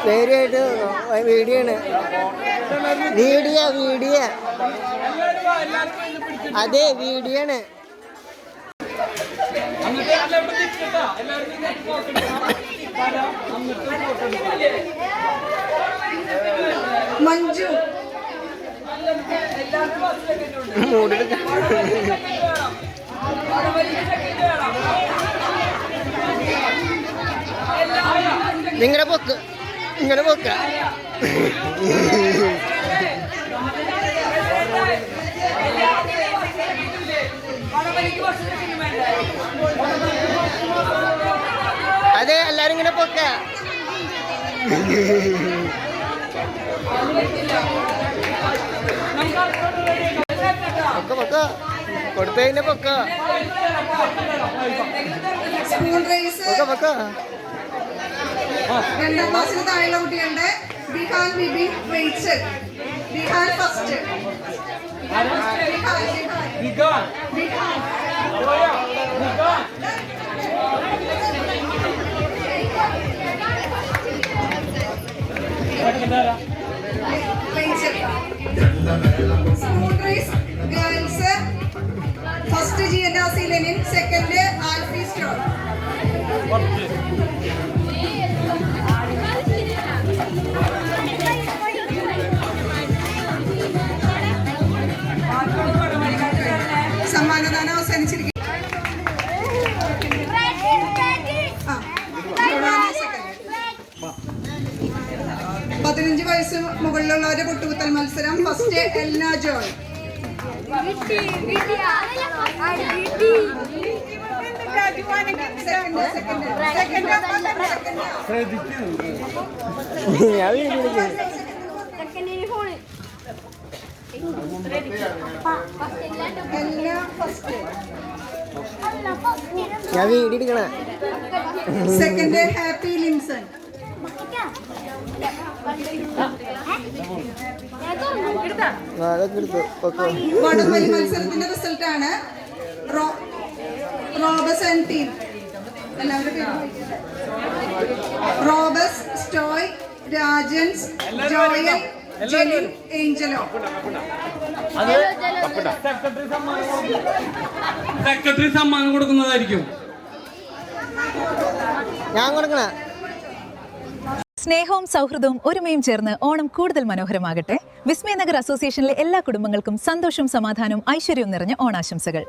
പേരായിട്ട് വീഡിയോ ആണ്. വീഡിയോ അതെ വീഡിയോ ആണ്. മഞ്ജു നിങ്ങളുടെ പൊക്ക് അതെ എല്ലാരും ഇങ്ങനെ പൊക്ക കൊടുത്തതിന്റെ പൊക്ക രണ്ടാം ക്ലാസ്സിന് താഴെയുള്ള കുട്ടികളുടെ ബിഹാൻ ബിബി wait Bihan first girls first ജിയനാസി ലെനിൻ സെക്കൻഡ് ആൽഫി സ്റ്റോർ സമ്മാനദാനം അവസാനിച്ചിരിക്കും. 15 വയസ്സ് മുകളിലുള്ളവരുടെ പൊട്ടുകുത്തൽ മത്സരം. ഫസ്റ്റ് എൽന ജോയ്. ഞാൻ വീഡിയോ എടുക്കണ. സെക്കൻഡ് ഹാപ്പി ലിംസൺ. വടംവലി മത്സരത്തിന്റെ റിസൾട്ട് ആണ്. Robus and team. റോബസ്, സ്റ്റോയ്, രാജൻസ്, ജോയൽ, ജെലിൻ, ഏഞ്ചലോ. സെക്രട്ടറി സമ്മാനം കൊടുക്കുന്നതായിരിക്കും. ഞാൻ കൊടുക്കണ. സ്നേഹവും സൗഹൃദവും ഒരുമയും ചേർന്ന് ഓണം കൂടുതൽ മനോഹരമാകട്ടെ. വിസ്മയ നഗർ അസോസിയേഷനിലെ എല്ലാ കുടുംബങ്ങൾക്കും സന്തോഷവും സമാധാനവും ഐശ്വര്യവും നിറഞ്ഞ ഓണാശംസകൾ.